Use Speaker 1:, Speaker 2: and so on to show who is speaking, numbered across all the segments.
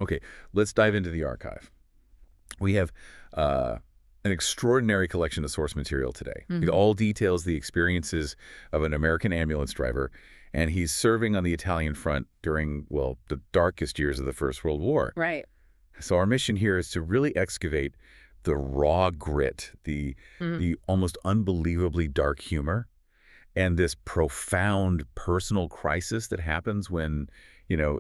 Speaker 1: Okay, let's dive into the archive. We have an extraordinary collection of source material today. It all details the experiences of an American ambulance driver, and he's serving on the Italian front during, well, the darkest years of the First World War.
Speaker 2: Right.
Speaker 1: So our mission here is to really excavate the raw grit, the almost unbelievably dark humor, and this profound personal crisis that happens when,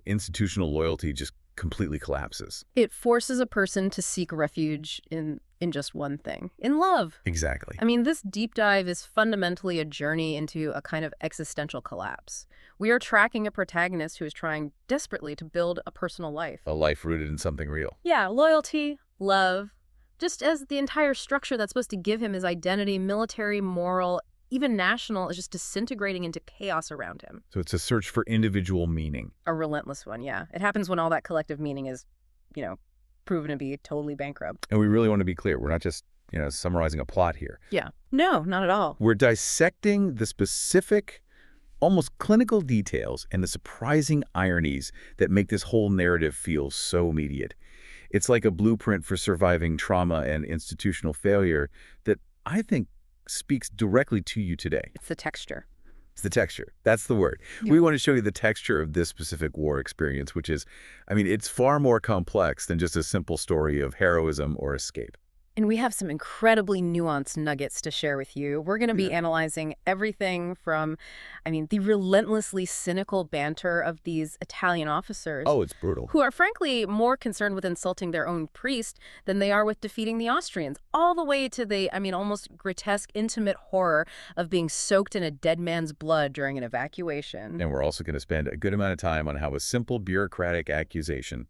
Speaker 1: institutional loyalty just completely collapses.
Speaker 2: It forces a person to seek refuge in just one thing, in love.
Speaker 1: Exactly.
Speaker 2: I mean, this deep dive is fundamentally a journey into a kind of existential collapse. We are tracking a protagonist who is trying desperately to build a personal life.
Speaker 1: A life rooted in something real.
Speaker 2: Yeah, loyalty, love, just as the entire structure that's supposed to give him his identity, military, moral, even national, is just disintegrating into chaos around him.
Speaker 1: So it's a search for individual meaning.
Speaker 2: A relentless one, yeah. It happens when all that collective meaning is, proven to be totally bankrupt.
Speaker 1: And we really want to be clear. We're not just, summarizing a plot here.
Speaker 2: Yeah. No, not at all.
Speaker 1: We're dissecting the specific, almost clinical details and the surprising ironies that make this whole narrative feel so immediate. It's like a blueprint for surviving trauma and institutional failure that I think speaks directly to you today.
Speaker 2: It's the texture.
Speaker 1: It's the texture. That's the word.
Speaker 2: Yeah.
Speaker 1: We want to show you the texture of this specific war experience, which is, it's far more complex than just a simple story of heroism or escape.
Speaker 2: And we have some incredibly nuanced nuggets to share with you. We're going to be analyzing everything from, the relentlessly cynical banter of these Italian officers.
Speaker 1: Oh, it's brutal.
Speaker 2: Who are frankly more concerned with insulting their own priest than they are with defeating the Austrians, all the way to the, almost grotesque, intimate horror of being soaked in a dead man's blood during an evacuation.
Speaker 1: And we're also going to spend a good amount of time on how a simple bureaucratic accusation,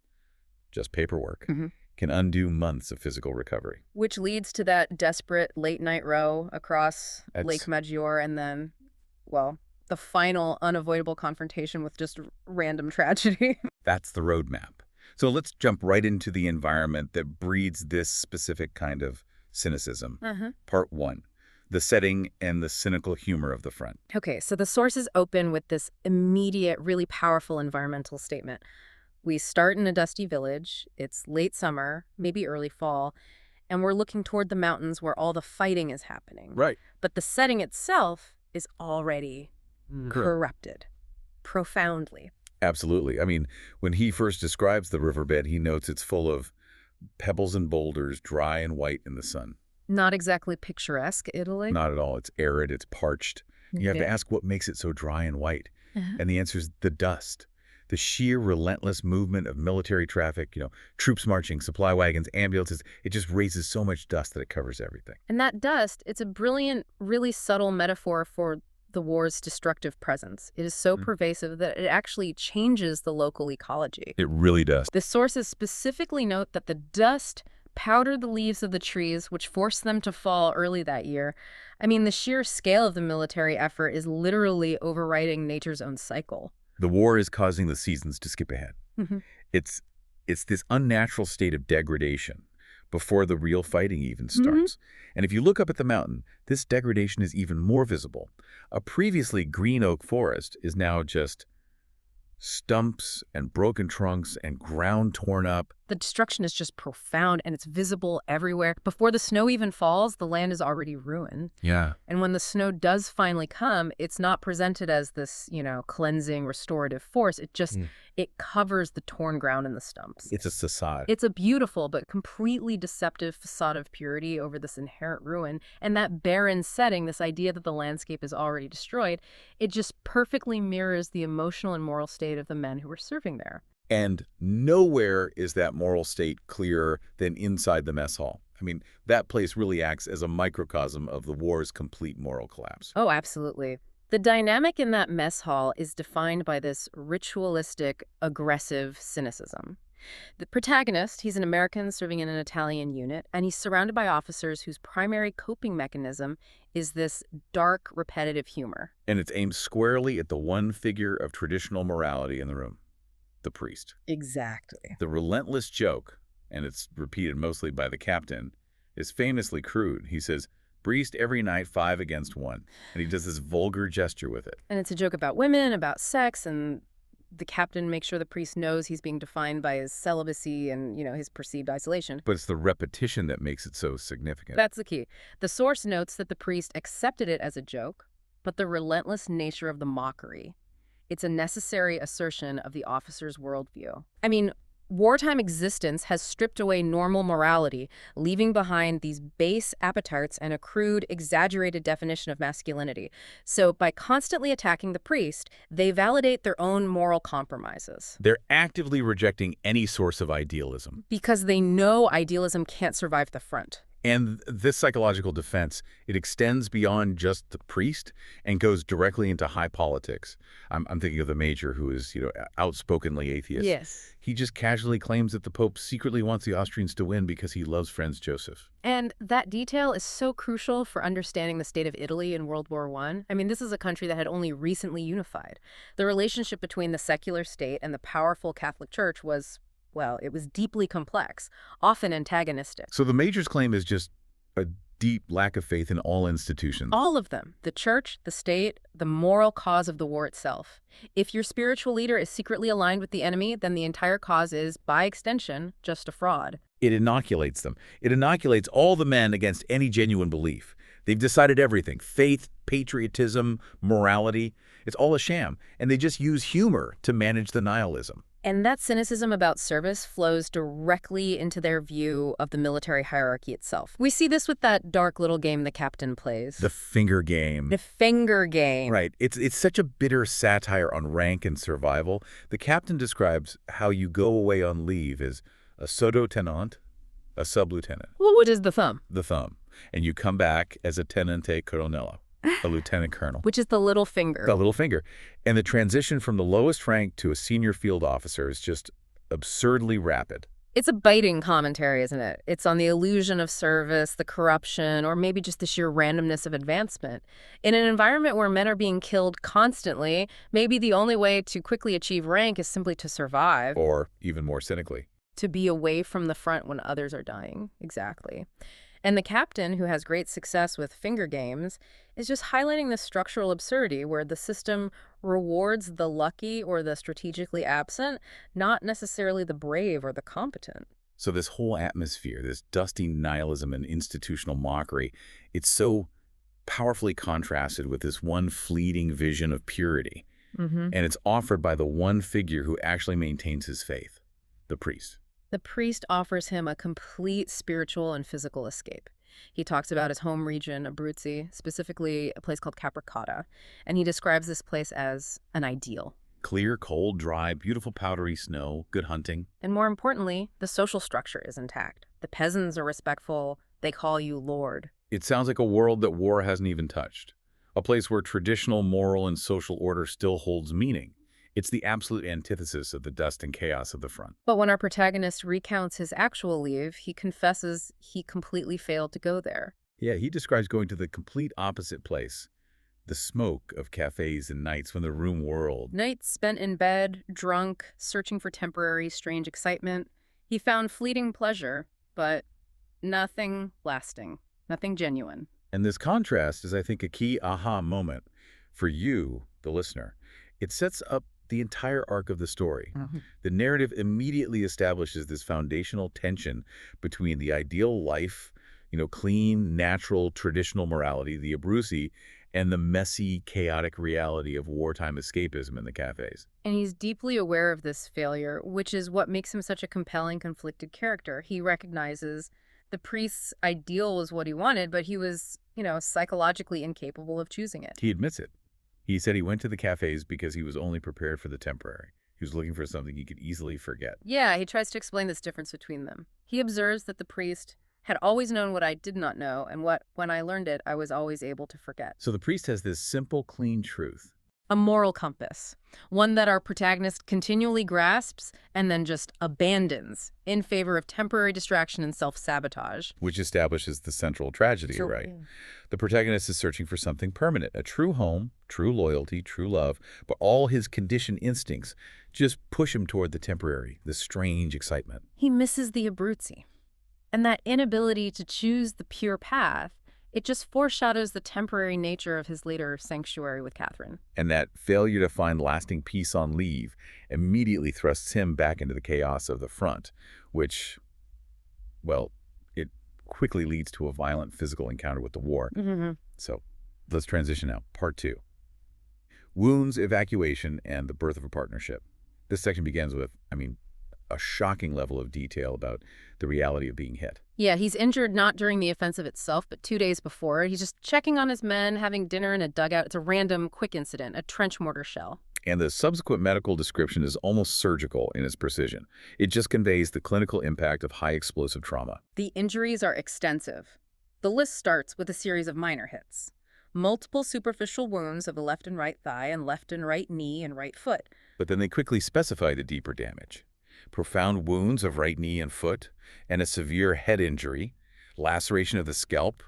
Speaker 1: just paperwork, can undo months of physical recovery.
Speaker 2: Which leads to that desperate late-night row across Lake Maggiore and then, well, the final unavoidable confrontation with just random tragedy.
Speaker 1: That's the roadmap. So let's jump right into the environment that breeds this specific kind of cynicism. Part 1, the setting and the cynical humor of the front.
Speaker 2: Okay, so the sources open with this immediate, really powerful environmental statement. We start in a dusty village. It's late summer, maybe early fall, and we're looking toward the mountains where all the fighting is happening.
Speaker 1: Right.
Speaker 2: But the setting itself is already corrupted, profoundly.
Speaker 1: Absolutely. When he first describes the riverbed, he notes it's full of pebbles and boulders, dry and white in the sun.
Speaker 2: Not exactly picturesque, Italy.
Speaker 1: Not at all. It's arid, it's parched. You have to ask what makes it so dry and white. And the answer is the dust. The sheer relentless movement of military traffic, troops marching, supply wagons, ambulances, it just raises so much dust that it covers everything.
Speaker 2: And that dust, it's a brilliant, really subtle metaphor for the war's destructive presence. It is so pervasive that it actually changes the local ecology.
Speaker 1: It really does.
Speaker 2: The sources specifically note that the dust powdered the leaves of the trees, which forced them to fall early that year. The sheer scale of the military effort is literally overriding nature's own cycle.
Speaker 1: The war is causing the seasons to skip ahead. It's this unnatural state of degradation before the real fighting even starts. And if you look up at the mountain, this degradation is even more visible. A previously green oak forest is now just stumps and broken trunks and ground torn up.
Speaker 2: The destruction is just profound, and it's visible everywhere. Before the snow even falls, the land is already ruined.
Speaker 1: Yeah.
Speaker 2: And when the snow does finally come, it's not presented as this, cleansing, restorative force. It just, it covers the torn ground and the stumps.
Speaker 1: It's a facade.
Speaker 2: It's a beautiful but completely deceptive facade of purity over this inherent ruin. And that barren setting, this idea that the landscape is already destroyed, it just perfectly mirrors the emotional and moral state of the men who were serving there.
Speaker 1: And nowhere is that moral state clearer than inside the mess hall. That place really acts as a microcosm of the war's complete moral collapse.
Speaker 2: Oh, absolutely. The dynamic in that mess hall is defined by this ritualistic, aggressive cynicism. The protagonist, he's an American serving in an Italian unit, and he's surrounded by officers whose primary coping mechanism is this dark, repetitive humor.
Speaker 1: And it's aimed squarely at the one figure of traditional morality in the room. The priest.
Speaker 2: Exactly.
Speaker 1: The relentless joke, and it's repeated mostly by the captain, is famously crude. He says, "Priest every night 5 against 1." And he does this vulgar gesture with it.
Speaker 2: And it's a joke about women, about sex, and the captain makes sure the priest knows he's being defined by his celibacy and, his perceived isolation.
Speaker 1: But it's the repetition that makes it so significant.
Speaker 2: That's the key. The source notes that the priest accepted it as a joke, but the relentless nature of the mockery, it's a necessary assertion of the officer's worldview. I mean, wartime existence has stripped away normal morality, leaving behind these base appetites and a crude, exaggerated definition of masculinity. So by constantly attacking the priest, they validate their own moral compromises.
Speaker 1: They're actively rejecting any source of idealism.
Speaker 2: Because they know idealism can't survive the front.
Speaker 1: And this psychological defense, it extends beyond just the priest and goes directly into high politics. I'm thinking of the major who is, outspokenly atheist.
Speaker 2: Yes.
Speaker 1: He just casually claims that the Pope secretly wants the Austrians to win because he loves Franz Joseph.
Speaker 2: And that detail is so crucial for understanding the state of Italy in World War I. I mean, this is a country that had only recently unified. The relationship between the secular state and the powerful Catholic Church was, well, it was deeply complex, often antagonistic.
Speaker 1: So the major's claim is just a deep lack of faith in all institutions.
Speaker 2: All of them. The church, the state, the moral cause of the war itself. If your spiritual leader is secretly aligned with the enemy, then the entire cause is, by extension, just a fraud.
Speaker 1: It inoculates them. It inoculates all the men against any genuine belief. They've decided everything. Faith, patriotism, morality. It's all a sham. And they just use humor to manage the nihilism.
Speaker 2: And that cynicism about service flows directly into their view of the military hierarchy itself. We see this with that dark little game the captain plays.
Speaker 1: The finger game.
Speaker 2: The finger game.
Speaker 1: Right. It's such a bitter satire on rank and survival. The captain describes how you go away on leave as a sottotenente, a sub-lieutenant.
Speaker 2: Well, what is the thumb?
Speaker 1: The thumb. And you come back as a tenente colonnello, a lieutenant colonel.
Speaker 2: Which is the little finger.
Speaker 1: The little finger. And the transition from the lowest rank to a senior field officer is just absurdly rapid.
Speaker 2: It's a biting commentary, isn't it? It's on the illusion of service, the corruption, or maybe just the sheer randomness of advancement. In an environment where men are being killed constantly, maybe the only way to quickly achieve rank is simply to survive.
Speaker 1: Or, even more cynically,
Speaker 2: to be away from the front when others are dying. Exactly. And the captain, who has great success with finger games, is just highlighting the structural absurdity where the system rewards the lucky or the strategically absent, not necessarily the brave or the competent.
Speaker 1: So this whole atmosphere, this dusty nihilism and institutional mockery, it's so powerfully contrasted with this one fleeting vision of purity. And it's offered by the one figure who actually maintains his faith, the priest.
Speaker 2: The priest offers him a complete spiritual and physical escape. He talks about his home region, Abruzzi, specifically a place called Capricata, and he describes this place as an ideal.
Speaker 1: Clear, cold, dry, beautiful powdery snow, good hunting.
Speaker 2: And more importantly, the social structure is intact. The peasants are respectful. They call you Lord.
Speaker 1: It sounds like a world that war hasn't even touched. A place where traditional moral and social order still holds meaning. It's the absolute antithesis of the dust and chaos of the front.
Speaker 2: But when our protagonist recounts his actual leave, he confesses he completely failed to go there.
Speaker 1: Yeah, he describes going to the complete opposite place. The smoke of cafes and nights when the room whirled.
Speaker 2: Nights spent in bed, drunk, searching for temporary, strange excitement. He found fleeting pleasure, but nothing lasting, nothing genuine.
Speaker 1: And this contrast is, I think, a key aha moment for you, the listener. It sets up the entire arc of the story. The narrative immediately establishes this foundational tension between the ideal life, clean, natural, traditional morality, the Abruzzi, and the messy, chaotic reality of wartime escapism in the cafes.
Speaker 2: And he's deeply aware of this failure, which is what makes him such a compelling, conflicted character. He recognizes the priest's ideal was what he wanted, but he was, psychologically incapable of choosing it.
Speaker 1: He admits it. He said he went to the cafes because he was only prepared for the temporary. He was looking for something he could easily forget.
Speaker 2: Yeah, he tries to explain this difference between them. He observes that the priest had always known what I did not know, and what, when I learned it, I was always able to forget.
Speaker 1: So the priest has this simple, clean truth.
Speaker 2: A moral compass, one that our protagonist continually grasps and then just abandons in favor of temporary distraction and self-sabotage.
Speaker 1: Which establishes the central tragedy, right? Yeah. The protagonist is searching for something permanent, a true home, true loyalty, true love, but all his conditioned instincts just push him toward the temporary, the strange excitement.
Speaker 2: He misses the Abruzzi. And that inability to choose the pure path It just foreshadows the temporary nature of his later sanctuary with Catherine.
Speaker 1: And that failure to find lasting peace on leave immediately thrusts him back into the chaos of the front, which, well, it quickly leads to a violent physical encounter with the war. So let's transition now. Part 2. Wounds, evacuation, and the birth of a partnership. This section begins with, a shocking level of detail about the reality of being hit.
Speaker 2: Yeah, he's injured not during the offensive itself, but 2 days before. He's just checking on his men, having dinner in a dugout. It's a random, quick incident, a trench mortar shell.
Speaker 1: And the subsequent medical description is almost surgical in its precision. It just conveys the clinical impact of high explosive trauma.
Speaker 2: The injuries are extensive. The list starts with a series of minor hits. Multiple superficial wounds of the left and right thigh and left and right knee and right foot.
Speaker 1: But then they quickly specify the deeper damage. Profound wounds of right knee and foot, and a severe head injury, laceration of the scalp,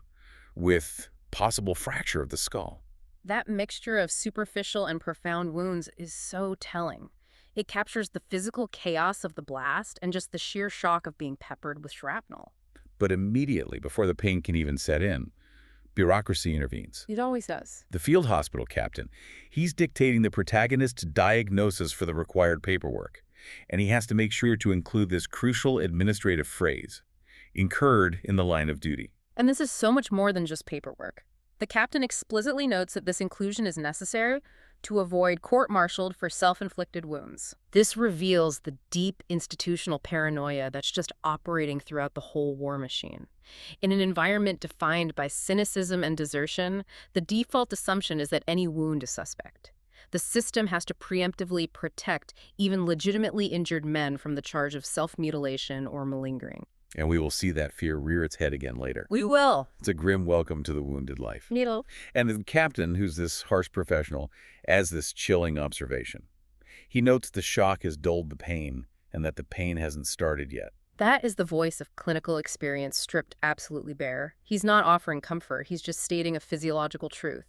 Speaker 1: with possible fracture of the skull.
Speaker 2: That mixture of superficial and profound wounds is so telling. It captures the physical chaos of the blast and just the sheer shock of being peppered with shrapnel.
Speaker 1: But immediately, before the pain can even set in, bureaucracy intervenes.
Speaker 2: It always does.
Speaker 1: The field hospital captain, he's dictating the protagonist's diagnosis for the required paperwork. And he has to make sure to include this crucial administrative phrase, incurred in the line of duty.
Speaker 2: And this is so much more than just paperwork. The captain explicitly notes that this inclusion is necessary to avoid court-martialed for self-inflicted wounds. This reveals the deep institutional paranoia that's just operating throughout the whole war machine. In an environment defined by cynicism and desertion, the default assumption is that any wound is suspect. The system has to preemptively protect even legitimately injured men from the charge of self-mutilation or malingering.
Speaker 1: And we will see that fear rear its head again later.
Speaker 2: We will.
Speaker 1: It's a grim welcome to the wounded life.
Speaker 2: Needle.
Speaker 1: And the captain, who's this harsh professional, adds this chilling observation. He notes the shock has dulled the pain and that the pain hasn't started yet.
Speaker 2: That is the voice of clinical experience stripped absolutely bare. He's not offering comfort. He's just stating a physiological truth.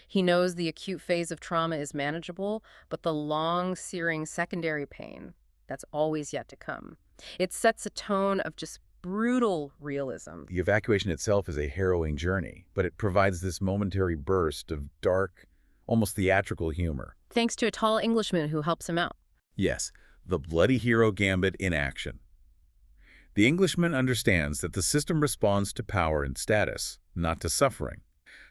Speaker 2: He knows the acute phase of trauma is manageable, but the long, searing secondary pain, that's always yet to come. It sets a tone of just brutal realism.
Speaker 1: The evacuation itself is a harrowing journey, but it provides this momentary burst of dark, almost theatrical humor.
Speaker 2: Thanks to a tall Englishman who helps him out.
Speaker 1: Yes, the bloody hero gambit in action. The Englishman understands that the system responds to power and status, not to suffering.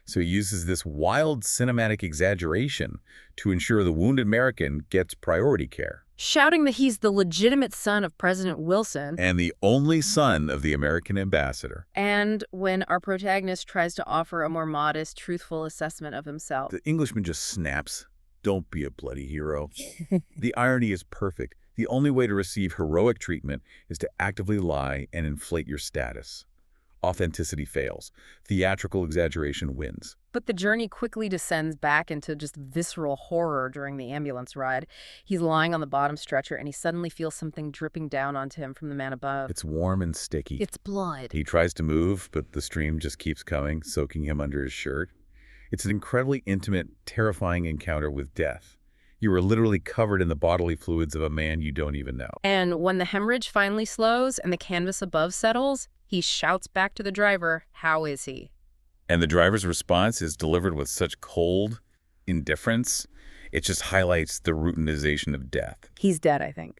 Speaker 1: So he uses this wild cinematic exaggeration to ensure the wounded American gets priority care.
Speaker 2: Shouting that he's the legitimate son of President Wilson.
Speaker 1: And the only son of the American ambassador.
Speaker 2: And when our protagonist tries to offer a more modest, truthful assessment of himself.
Speaker 1: The Englishman just snaps, "Don't be a bloody hero." The irony is perfect. The only way to receive heroic treatment is to actively lie and inflate your status. Authenticity fails. Theatrical exaggeration wins.
Speaker 2: But the journey quickly descends back into just visceral horror during the ambulance ride. He's lying on the bottom stretcher and he suddenly feels something dripping down onto him from the man above.
Speaker 1: It's warm and sticky.
Speaker 2: It's blood.
Speaker 1: He tries to move, but the stream just keeps coming, soaking him under his shirt. It's an incredibly intimate, terrifying encounter with death. You are literally covered in the bodily fluids of a man you don't even know.
Speaker 2: And when the hemorrhage finally slows and the canvas above settles, he shouts back to the driver, "How is he?"
Speaker 1: And the driver's response is delivered with such cold indifference. It just highlights the routinization of death.
Speaker 2: He's dead, I think.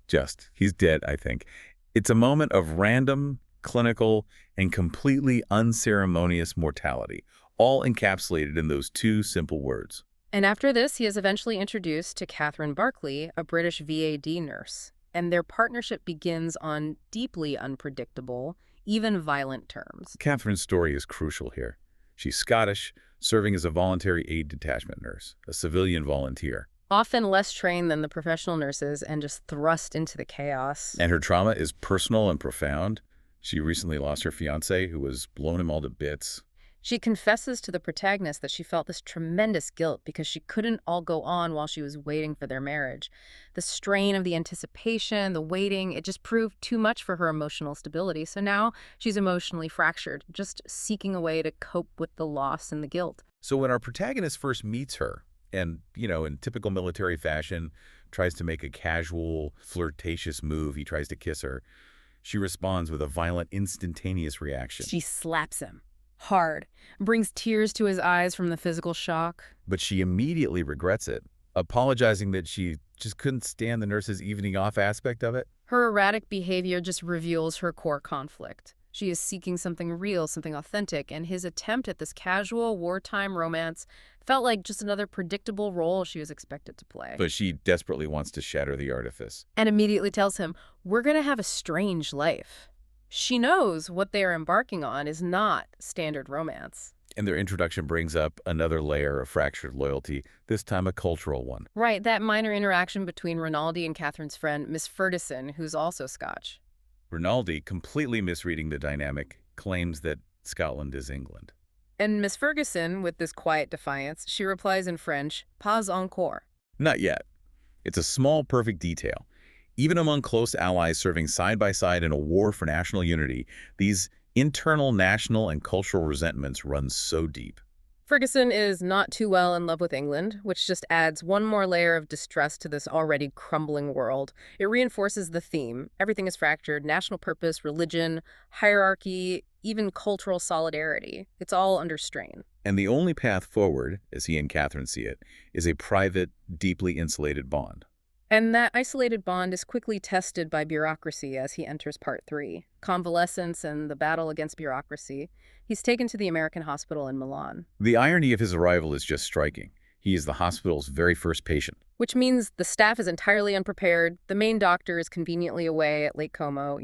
Speaker 1: He's dead, I think. It's a moment of random, clinical, and completely unceremonious mortality, all encapsulated in those two simple words.
Speaker 2: And after this, he is eventually introduced to Catherine Barkley, a British VAD nurse. And their partnership begins on deeply unpredictable, even violent terms.
Speaker 1: Catherine's story is crucial here. She's Scottish, serving as a voluntary aid detachment nurse, a civilian volunteer.
Speaker 2: Often less trained than the professional nurses and just thrust into the chaos.
Speaker 1: And her trauma is personal and profound. She recently lost her fiancé, who was blown him all to bits.
Speaker 2: She confesses to the protagonist that she felt this tremendous guilt because she couldn't all go on while she was waiting for their marriage. The strain of the anticipation, the waiting, it just proved too much for her emotional stability. So now she's emotionally fractured, just seeking a way to cope with the loss and the guilt.
Speaker 1: So when our protagonist first meets her, and, in typical military fashion, tries to make a casual, flirtatious move, he tries to kiss her, she responds with a violent, instantaneous reaction.
Speaker 2: She slaps him. Hard. Brings tears to his eyes from the physical shock.
Speaker 1: But she immediately regrets it, apologizing that she just couldn't stand the nurse's evening off aspect of it.
Speaker 2: Her erratic behavior just reveals her core conflict. She is seeking something real, something authentic, and his attempt at this casual wartime romance felt like just another predictable role she was expected to play.
Speaker 1: But she desperately wants to shatter the artifice.
Speaker 2: And immediately tells him, "We're going to have a strange life." She knows what they are embarking on is not standard romance.
Speaker 1: And their introduction brings up another layer of fractured loyalty, this time a cultural one.
Speaker 2: Right, that minor interaction between Rinaldi and Catherine's friend, Miss Ferguson, who's also Scotch.
Speaker 1: Rinaldi, completely misreading the dynamic, claims that Scotland is England.
Speaker 2: And Miss Ferguson, with this quiet defiance, she replies in French, "Pas encore."
Speaker 1: Not yet. It's a small, perfect detail. Even among close allies serving side by side in a war for national unity, these internal national and cultural resentments run so deep.
Speaker 2: Ferguson is not too well in love with England, which just adds one more layer of distress to this already crumbling world. It reinforces the theme. Everything is fractured: national purpose, religion, hierarchy, even cultural solidarity. It's all under strain.
Speaker 1: And the only path forward, as he and Catherine see it, is a private, deeply insulated bond.
Speaker 2: And that isolated bond is quickly tested by bureaucracy as he enters Part 3. Convalescence and the battle against bureaucracy. He's taken to the American hospital in Milan.
Speaker 1: The irony of his arrival is just striking. He is the hospital's very first patient.
Speaker 2: Which means the staff is entirely unprepared. The main doctor is conveniently away at Lake Como,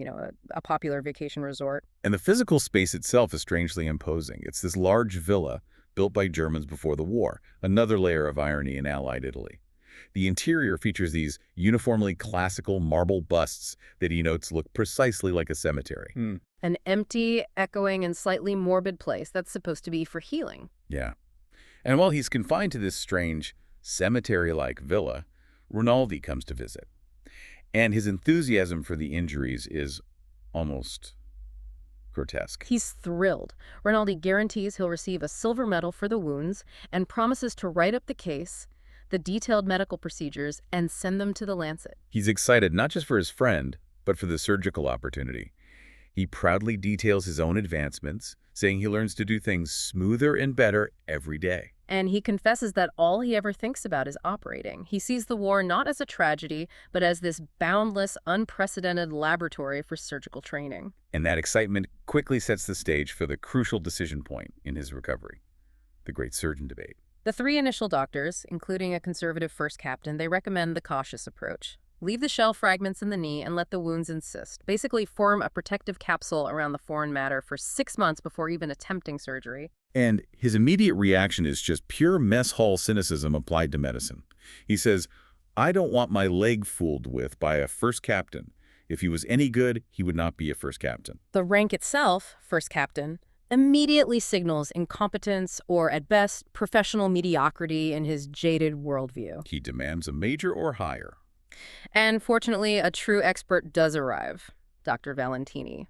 Speaker 2: a popular vacation resort.
Speaker 1: And the physical space itself is strangely imposing. It's this large villa built by Germans before the war, another layer of irony in Allied Italy. The interior features these uniformly classical marble busts that he notes look precisely like a cemetery.
Speaker 2: An empty, echoing, and slightly morbid place that's supposed to be for healing.
Speaker 1: Yeah. And while he's confined to this strange, cemetery-like villa, Rinaldi comes to visit. And his enthusiasm for the injuries is almost grotesque.
Speaker 2: He's thrilled. Rinaldi guarantees he'll receive a silver medal for the wounds and promises to write up the case, the detailed medical procedures, and send them to the Lancet.
Speaker 1: He's excited not just for his friend, but for the surgical opportunity. He proudly details his own advancements, saying he learns to do things smoother and better every day.
Speaker 2: And he confesses that all he ever thinks about is operating. He sees the war not as a tragedy, but as this boundless, unprecedented laboratory for surgical training.
Speaker 1: And that excitement quickly sets the stage for the crucial decision point in his recovery, the great surgeon debate.
Speaker 2: The three initial doctors, including a conservative first captain, they recommend the cautious approach. Leave the shell fragments in the knee and let the wounds insist. Basically form a protective capsule around the foreign matter for 6 months before even attempting surgery.
Speaker 1: And his immediate reaction is just pure mess hall cynicism applied to medicine. He says, "I don't want my leg fooled with by a first captain. If he was any good, he would not be a first captain."
Speaker 2: The rank itself, first captain, immediately signals incompetence or, at best, professional mediocrity in his jaded worldview.
Speaker 1: He demands a major or higher.
Speaker 2: And fortunately, a true expert does arrive, Dr. Valentini.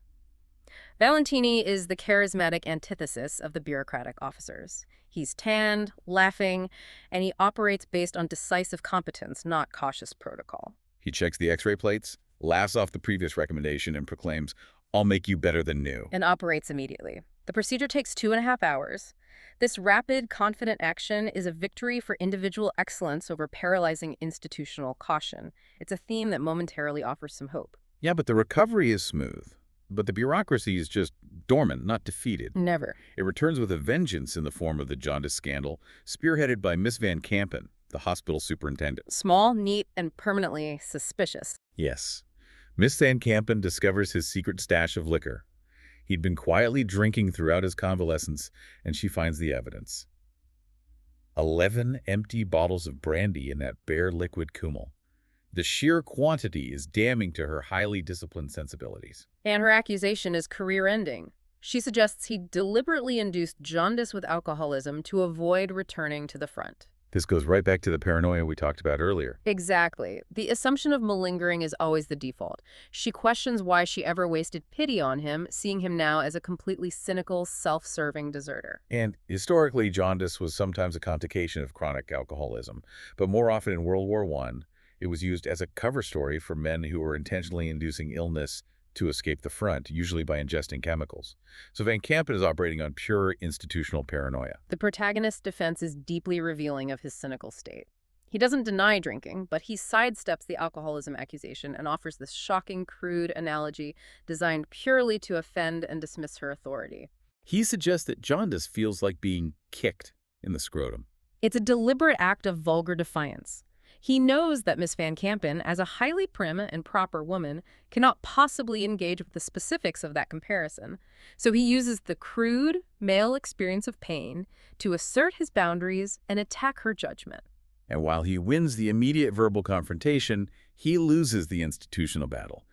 Speaker 2: Valentini is the charismatic antithesis of the bureaucratic officers. He's tanned, laughing, and he operates based on decisive competence, not cautious protocol.
Speaker 1: He checks the x-ray plates, laughs off the previous recommendation, and proclaims, "I'll make you better than new."
Speaker 2: And operates immediately. The procedure takes 2.5 hours. This rapid, confident action is a victory for individual excellence over paralyzing institutional caution. It's a theme that momentarily offers some hope.
Speaker 1: Yeah, but the recovery is smooth. But the bureaucracy is just dormant, not defeated.
Speaker 2: Never.
Speaker 1: It returns with a vengeance in the form of the jaundice scandal, spearheaded by Miss Van Kampen, the hospital superintendent.
Speaker 2: Small, neat, and permanently suspicious.
Speaker 1: Yes. Miss Van Kampen discovers his secret stash of liquor. He'd been quietly drinking throughout his convalescence, and she finds the evidence. 11 empty bottles of brandy in that bare liquid Kümmel. The sheer quantity is damning to her highly disciplined sensibilities.
Speaker 2: And her accusation is career-ending. She suggests he deliberately induced jaundice with alcoholism to avoid returning to the front.
Speaker 1: This goes right back to the paranoia we talked about earlier.
Speaker 2: Exactly. The assumption of malingering is always the default. She questions why she ever wasted pity on him, seeing him now as a completely cynical, self-serving deserter.
Speaker 1: And historically, jaundice was sometimes a complication of chronic alcoholism, but more often in World War I, it was used as a cover story for men who were intentionally inducing illness to escape the front, usually by ingesting chemicals. So Van Kampen is operating on pure institutional paranoia.
Speaker 2: The protagonist's defense is deeply revealing of his cynical state. He doesn't deny drinking, but he sidesteps the alcoholism accusation and offers this shocking, crude analogy designed purely to offend and dismiss her authority.
Speaker 1: He suggests that jaundice feels like being kicked in the scrotum.
Speaker 2: It's a deliberate act of vulgar defiance. He knows that Miss Van Kampen, as a highly prim and proper woman, cannot possibly engage with the specifics of that comparison. So he uses the crude, male experience of pain to assert his boundaries and attack her judgment.
Speaker 1: And while he wins the immediate verbal confrontation, he loses the institutional battle.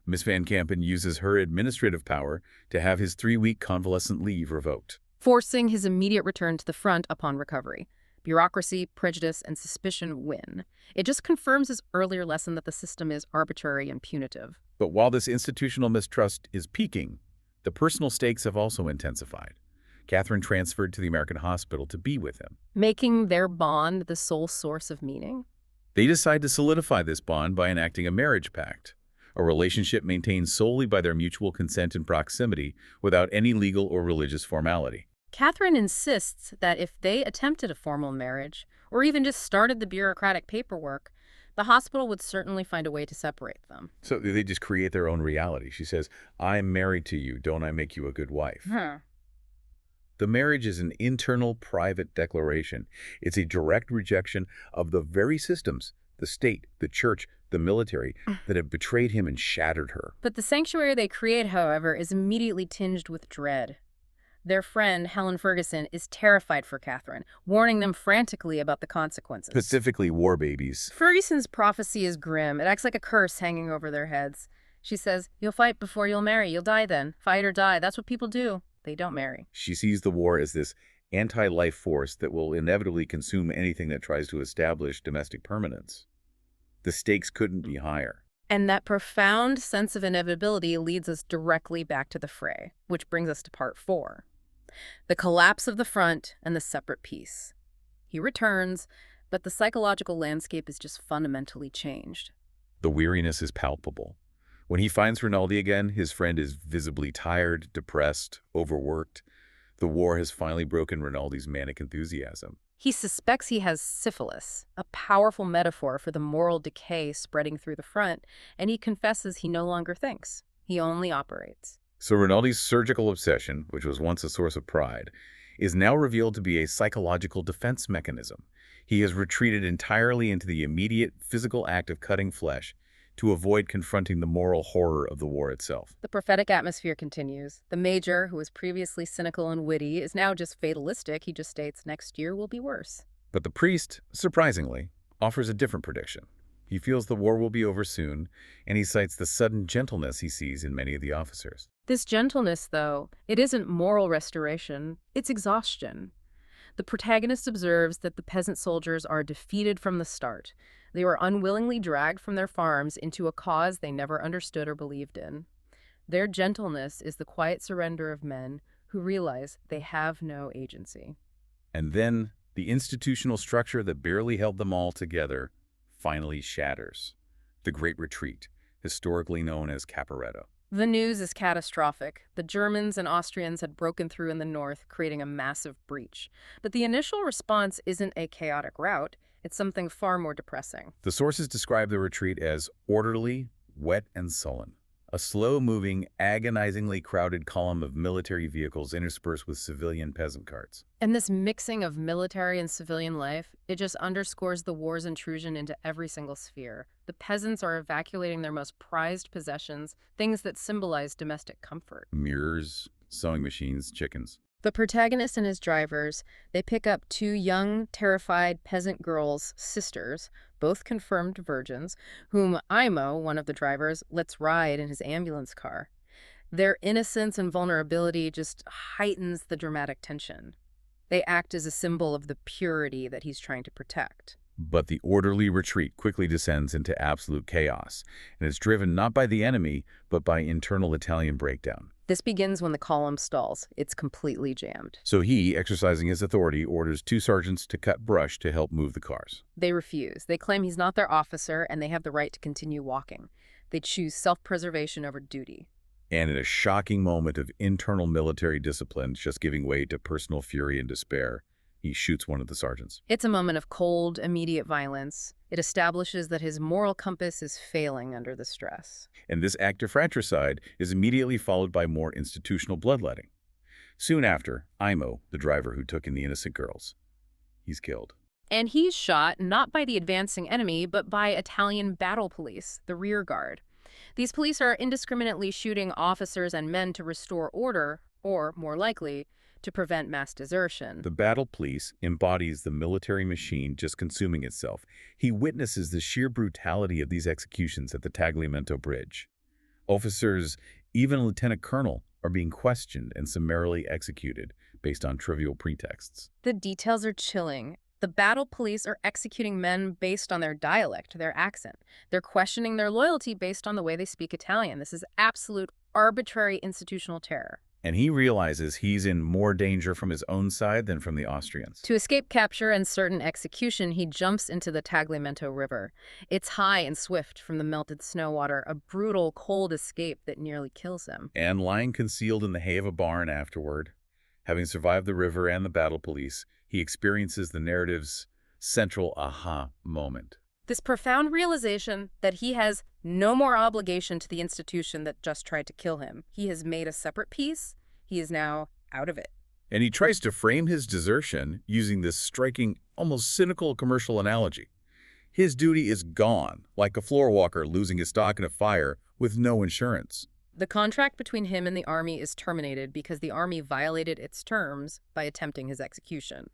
Speaker 1: Miss Van Kampen uses her administrative power to have his 3-week convalescent leave revoked,
Speaker 2: forcing his immediate return to the front upon recovery. Bureaucracy, prejudice, and suspicion win. It just confirms his earlier lesson that the system is arbitrary and punitive.
Speaker 1: But while this institutional mistrust is peaking, the personal stakes have also intensified. Catherine transferred to the American hospital to be with him,
Speaker 2: making their bond the sole source of meaning.
Speaker 1: They decide to solidify this bond by enacting a marriage pact, a relationship maintained solely by their mutual consent and proximity without any legal or religious formality.
Speaker 2: Catherine insists that if they attempted a formal marriage, or even just started the bureaucratic paperwork, the hospital would certainly find a way to separate them.
Speaker 1: So they just create their own reality. She says, "I'm married to you. Don't I make you a good wife?" The marriage is an internal, private declaration. It's a direct rejection of the very systems, the state, the church, the military, that have betrayed him and shattered her.
Speaker 2: But the sanctuary they create, however, is immediately tinged with dread. Their friend, Helen Ferguson, is terrified for Catherine, warning them frantically about the consequences.
Speaker 1: Specifically, war babies.
Speaker 2: Ferguson's prophecy is grim. It acts like a curse hanging over their heads. She says, "You'll fight before you'll marry. You'll die then. Fight or die. That's what people do. They don't marry."
Speaker 1: She sees the war as this anti-life force that will inevitably consume anything that tries to establish domestic permanence. The stakes couldn't be higher.
Speaker 2: And that profound sense of inevitability leads us directly back to the fray, which brings us to part 4. The collapse of the front and the separate peace. He returns, but the psychological landscape is just fundamentally changed.
Speaker 1: The weariness is palpable. When he finds Rinaldi again, his friend is visibly tired, depressed, overworked. The war has finally broken Rinaldi's manic enthusiasm.
Speaker 2: He suspects he has syphilis, a powerful metaphor for the moral decay spreading through the front, and he confesses he no longer thinks. He only operates.
Speaker 1: So Rinaldi's surgical obsession, which was once a source of pride, is now revealed to be a psychological defense mechanism. He has retreated entirely into the immediate physical act of cutting flesh to avoid confronting the moral horror of the war itself.
Speaker 2: The prophetic atmosphere continues. The major, who was previously cynical and witty, is now just fatalistic. He just states next year will be worse.
Speaker 1: But the priest, surprisingly, offers a different prediction. He feels the war will be over soon, and he cites the sudden gentleness he sees in many of the officers.
Speaker 2: This gentleness, though, it isn't moral restoration, it's exhaustion. The protagonist observes that the peasant soldiers are defeated from the start. They were unwillingly dragged from their farms into a cause they never understood or believed in. Their gentleness is the quiet surrender of men who realize they have no agency.
Speaker 1: And then the institutional structure that barely held them all together finally shatters. The Great Retreat, historically known as Caporetto.
Speaker 2: The news is catastrophic. The Germans and Austrians had broken through in the north, creating a massive breach. But the initial response isn't a chaotic rout. It's something far more depressing.
Speaker 1: The sources describe the retreat as orderly, wet, and sullen. A slow-moving, agonizingly crowded column of military vehicles interspersed with civilian peasant carts.
Speaker 2: And this mixing of military and civilian life, it just underscores the war's intrusion into every single sphere. The peasants are evacuating their most prized possessions, things that symbolize domestic comfort.
Speaker 1: Mirrors, sewing machines, chickens.
Speaker 2: The protagonist and his drivers, they pick up 2 young, terrified peasant girls, sisters, both confirmed virgins, whom Imo, one of the drivers, lets ride in his ambulance car. Their innocence and vulnerability just heightens the dramatic tension. They act as a symbol of the purity that he's trying to protect.
Speaker 1: But the orderly retreat quickly descends into absolute chaos, and is driven not by the enemy, but by internal Italian breakdown.
Speaker 2: This begins when the column stalls. It's completely jammed.
Speaker 1: So he, exercising his authority, orders 2 sergeants to cut brush to help move the cars.
Speaker 2: They refuse. They claim he's not their officer, and they have the right to continue walking. They choose self-preservation over duty.
Speaker 1: And in a shocking moment of internal military discipline just giving way to personal fury and despair, he shoots one of the sergeants.
Speaker 2: It's a moment of cold, immediate violence. It establishes that his moral compass is failing under the stress.
Speaker 1: And this act of fratricide is immediately followed by more institutional bloodletting. Soon after, Imo, the driver who took in the innocent girls, he's killed.
Speaker 2: And he's shot not by the advancing enemy, but by Italian battle police, the rear guard. These police are indiscriminately shooting officers and men to restore order, or, more likely, to prevent mass desertion.
Speaker 1: The battle police embodies the military machine just consuming itself. He witnesses the sheer brutality of these executions at the Tagliamento Bridge. Officers, even a lieutenant colonel, are being questioned and summarily executed based on trivial pretexts.
Speaker 2: The details are chilling. The battle police are executing men based on their dialect, their accent. They're questioning their loyalty based on the way they speak Italian. This is absolute arbitrary institutional terror.
Speaker 1: And he realizes he's in more danger from his own side than from the Austrians.
Speaker 2: To escape capture and certain execution, he jumps into the Tagliamento River. It's high and swift from the melted snow water, a brutal, cold escape that nearly kills him.
Speaker 1: And lying concealed in the hay of a barn afterward, having survived the river and the battle police, he experiences the narrative's central aha moment.
Speaker 2: This profound realization that he has no more obligation to the institution that just tried to kill him. He has made a separate peace. He is now out of it.
Speaker 1: And he tries to frame his desertion using this striking, almost cynical commercial analogy. His duty is gone, like a floor walker losing his stock in a fire with no insurance.
Speaker 2: The contract between him and the army is terminated because the army violated its terms by attempting his execution.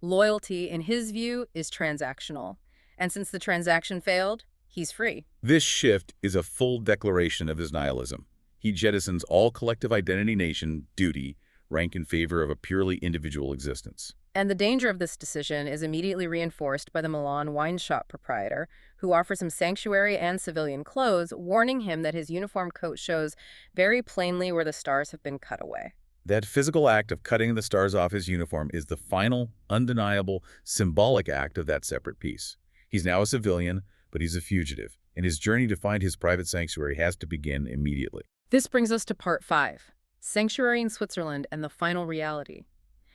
Speaker 2: Loyalty, in his view, is transactional. And since the transaction failed, he's free.
Speaker 1: This shift is a full declaration of his nihilism. He jettisons all collective identity, nation, duty, rank in favor of a purely individual existence.
Speaker 2: And the danger of this decision is immediately reinforced by the Milan wine shop proprietor, who offers him sanctuary and civilian clothes, warning him that his uniform coat shows very plainly where the stars have been cut away.
Speaker 1: That physical act of cutting the stars off his uniform is the final, undeniable, symbolic act of that separate peace. He's now a civilian, but he's a fugitive, and his journey to find his private sanctuary has to begin immediately.
Speaker 2: This brings us to Part 5, Sanctuary in Switzerland and the Final Reality.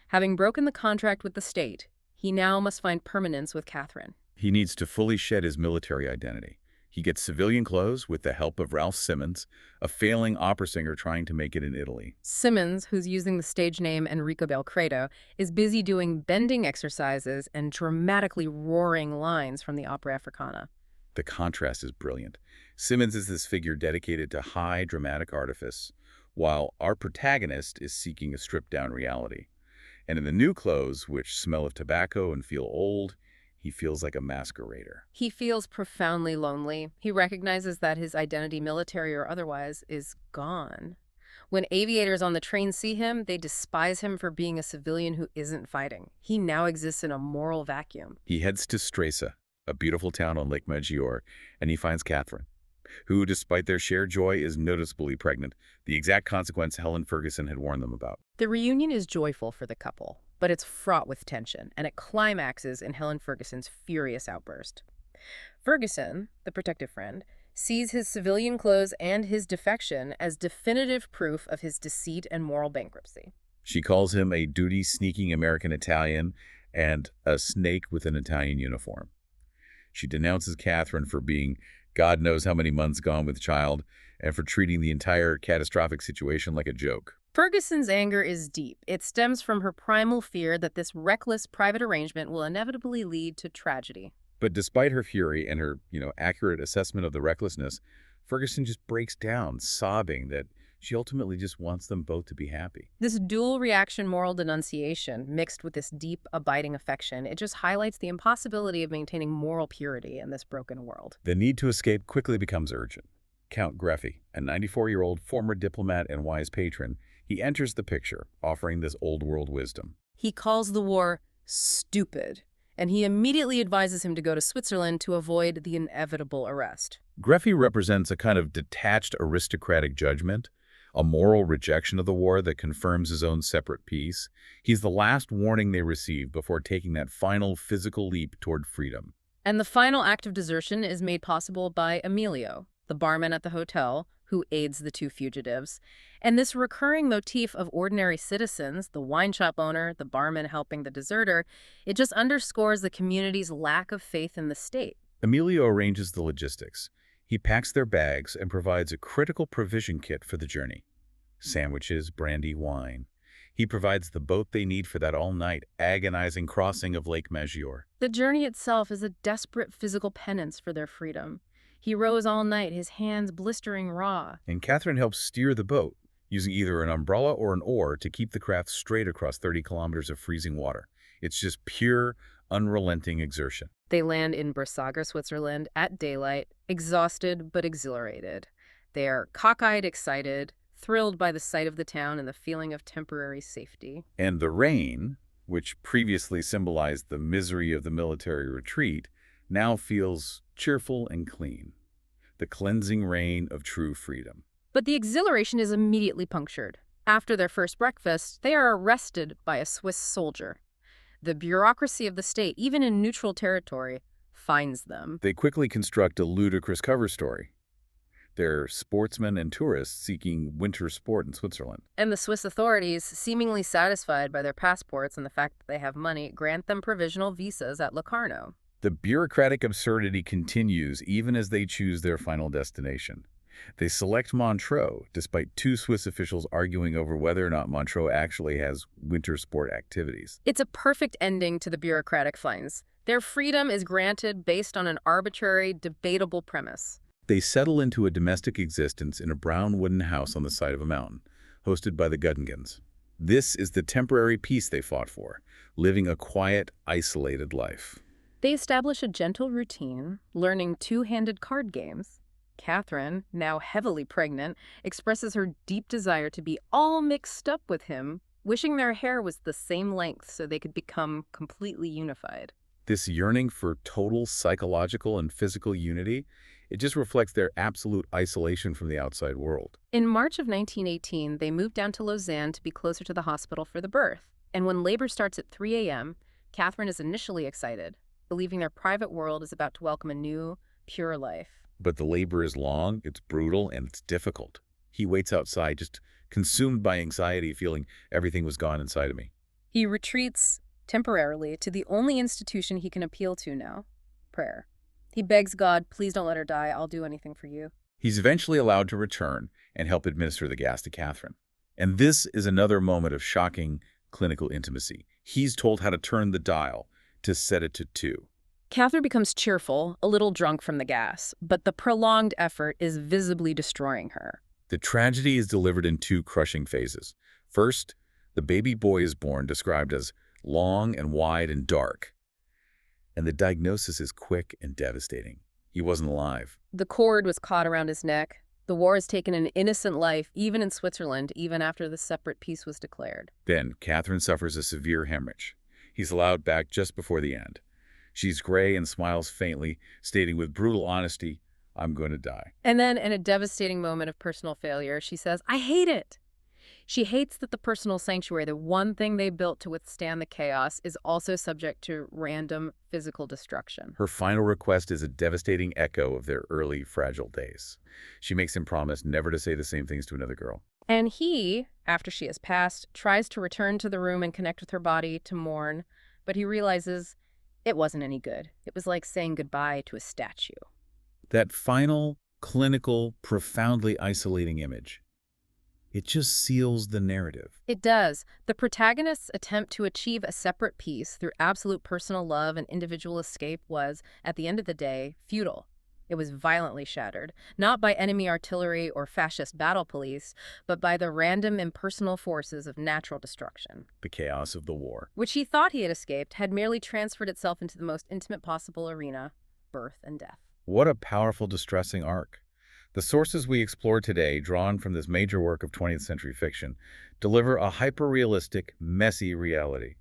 Speaker 2: Having broken the contract with the state, he now must find permanence with Catherine.
Speaker 1: He needs to fully shed his military identity. He gets civilian clothes with the help of Ralph Simmons, a failing opera singer trying to make it in Italy.
Speaker 2: Simmons, who's using the stage name Enrico Belcredo, is busy doing bending exercises and dramatically roaring lines from the opera Africana.
Speaker 1: The contrast is brilliant. Simmons is this figure dedicated to high dramatic artifice, while our protagonist is seeking a stripped-down reality. And in the new clothes, which smell of tobacco and feel old, he feels like a masquerader.
Speaker 2: He feels profoundly lonely. He recognizes that his identity, military or otherwise, is gone. When aviators on the train see him, they despise him for being a civilian who isn't fighting. He now exists in a moral vacuum.
Speaker 1: He heads to Stresa, a beautiful town on Lake Maggiore, and he finds Catherine, who, despite their shared joy, is noticeably pregnant, the exact consequence Helen Ferguson had warned them about.
Speaker 2: The reunion is joyful for the couple, but it's fraught with tension, and it climaxes in Helen Ferguson's furious outburst. Ferguson, the protective friend, sees his civilian clothes and his defection as definitive proof of his deceit and moral bankruptcy.
Speaker 1: She calls him a duty-sneaking American-Italian and a snake with an Italian uniform. She denounces Catherine for being God knows how many months gone with child and for treating the entire catastrophic situation like a joke.
Speaker 2: Ferguson's anger is deep. It stems from her primal fear that this reckless private arrangement will inevitably lead to tragedy.
Speaker 1: But despite her fury and her, accurate assessment of the recklessness, Ferguson just breaks down, sobbing that she ultimately just wants them both to be happy.
Speaker 2: This dual reaction moral denunciation, mixed with this deep, abiding affection, it just highlights the impossibility of maintaining moral purity in this broken world.
Speaker 1: The need to escape quickly becomes urgent. Count Greffy, a 94-year-old former diplomat and wise patron, he enters the picture, offering this old-world wisdom.
Speaker 2: He calls the war stupid, and he immediately advises him to go to Switzerland to avoid the inevitable arrest.
Speaker 1: Greffy represents a kind of detached aristocratic judgment, a moral rejection of the war that confirms his own separate peace. He's the last warning they receive before taking that final physical leap toward freedom.
Speaker 2: And the final act of desertion is made possible by Emilio, the barman at the hotel, who aids the two fugitives. And this recurring motif of ordinary citizens, the wine shop owner, the barman helping the deserter, it just underscores the community's lack of faith in the state.
Speaker 1: Emilio arranges the logistics. He packs their bags and provides a critical provision kit for the journey. Sandwiches, brandy, wine. He provides the boat they need for that all-night, agonizing crossing of Lake Maggiore.
Speaker 2: The journey itself is a desperate physical penance for their freedom. He rows all night, his hands blistering raw.
Speaker 1: And Catherine helps steer the boat, using either an umbrella or an oar to keep the craft straight across 30 kilometers of freezing water. It's just pure, unrelenting exertion.
Speaker 2: They land in Brissaga, Switzerland, at daylight, exhausted but exhilarated. They are cockeyed, excited, thrilled by the sight of the town and the feeling of temporary safety.
Speaker 1: And the rain, which previously symbolized the misery of the military retreat, now feels cheerful and clean. The cleansing rain of true freedom.
Speaker 2: But the exhilaration is immediately punctured. After their first breakfast, they are arrested by a Swiss soldier. The bureaucracy of the state, even in neutral territory, finds them.
Speaker 1: They quickly construct a ludicrous cover story. They're sportsmen and tourists seeking winter sport in Switzerland.
Speaker 2: And the Swiss authorities, seemingly satisfied by their passports and the fact that they have money, grant them provisional visas at Locarno.
Speaker 1: The bureaucratic absurdity continues even as they choose their final destination. They select Montreux, despite two Swiss officials arguing over whether or not Montreux actually has winter sport activities.
Speaker 2: It's a perfect ending to the bureaucratic fines. Their freedom is granted based on an arbitrary, debatable premise.
Speaker 1: They settle into a domestic existence in a brown wooden house on the side of a mountain, hosted by the Gudingens. This is the temporary peace they fought for, living a quiet, isolated life.
Speaker 2: They establish a gentle routine, learning two-handed card games. Catherine, now heavily pregnant, expresses her deep desire to be all mixed up with him, wishing their hair was the same length so they could become completely unified.
Speaker 1: This yearning for total psychological and physical unity, it just reflects their absolute isolation from the outside world.
Speaker 2: In March of 1918, they moved down to Lausanne to be closer to the hospital for the birth. And when labor starts at 3 a.m., Catherine is initially excited, believing their private world is about to welcome a new, pure life.
Speaker 1: But the labor is long, it's brutal, and it's difficult. He waits outside, just consumed by anxiety, feeling everything was gone inside of me.
Speaker 2: He retreats, temporarily, to the only institution he can appeal to now, prayer. He begs God, please don't let her die, I'll do anything for you.
Speaker 1: He's eventually allowed to return and help administer the gas to Catherine. And this is another moment of shocking clinical intimacy. He's told how to turn the dial to set it to 2.
Speaker 2: Catherine becomes cheerful, a little drunk from the gas, but the prolonged effort is visibly destroying her.
Speaker 1: The tragedy is delivered in 2 crushing phases. First, the baby boy is born, described as long and wide and dark. And the diagnosis is quick and devastating. He wasn't alive.
Speaker 2: The cord was caught around his neck. The war has taken an innocent life, even in Switzerland, even after the separate peace was declared.
Speaker 1: Then, Catherine suffers a severe hemorrhage. He's allowed back just before the end. She's gray and smiles faintly, stating with brutal honesty, I'm going to die.
Speaker 2: And then, in a devastating moment of personal failure, she says, I hate it. She hates that the personal sanctuary, the one thing they built to withstand the chaos, is also subject to random physical destruction.
Speaker 1: Her final request is a devastating echo of their early, fragile days. She makes him promise never to say the same things to another girl.
Speaker 2: And he, after she has passed, tries to return to the room and connect with her body to mourn, but he realizes it wasn't any good. It was like saying goodbye to a statue.
Speaker 1: That final, clinical, profoundly isolating image, it just seals the narrative.
Speaker 2: It does. The protagonists' attempt to achieve a separate peace through absolute personal love and individual escape was, at the end of the day, futile. It was violently shattered, not by enemy artillery or fascist battle police, but by the random impersonal forces of natural destruction.
Speaker 1: The chaos of the war.
Speaker 2: Which he thought he had escaped had merely transferred itself into the most intimate possible arena, birth and death.
Speaker 1: What a powerful, distressing arc. The sources we explore today, drawn from this major work of 20th century fiction, deliver a hyper-realistic, messy reality.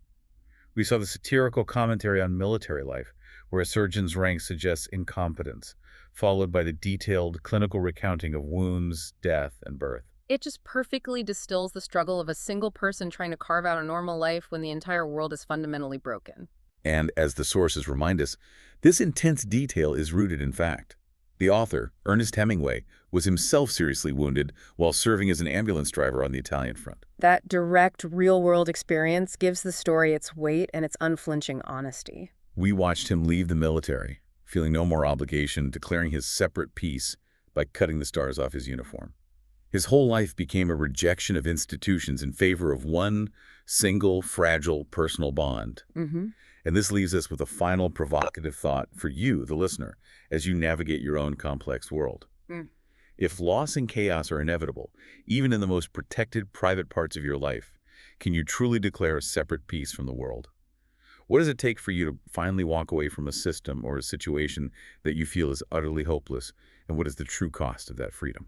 Speaker 1: We saw the satirical commentary on military life, where a surgeon's rank suggests incompetence, followed by the detailed clinical recounting of wounds, death, and birth.
Speaker 2: It just perfectly distills the struggle of a single person trying to carve out a normal life when the entire world is fundamentally broken.
Speaker 1: And, as the sources remind us, this intense detail is rooted in fact. The author, Ernest Hemingway, was himself seriously wounded while serving as an ambulance driver on the Italian front.
Speaker 2: That direct, real-world experience gives the story its weight and its unflinching honesty.
Speaker 1: We watched him leave the military, feeling no more obligation, declaring his separate peace by cutting the stars off his uniform. His whole life became a rejection of institutions in favor of one single, fragile, personal bond. And this leaves us with a final provocative thought for you, the listener, as you navigate your own complex world. If loss and chaos are inevitable, even in the most protected private parts of your life, can you truly declare a separate peace from the world? What does it take for you to finally walk away from a system or a situation that you feel is utterly hopeless, and what is the true cost of that freedom?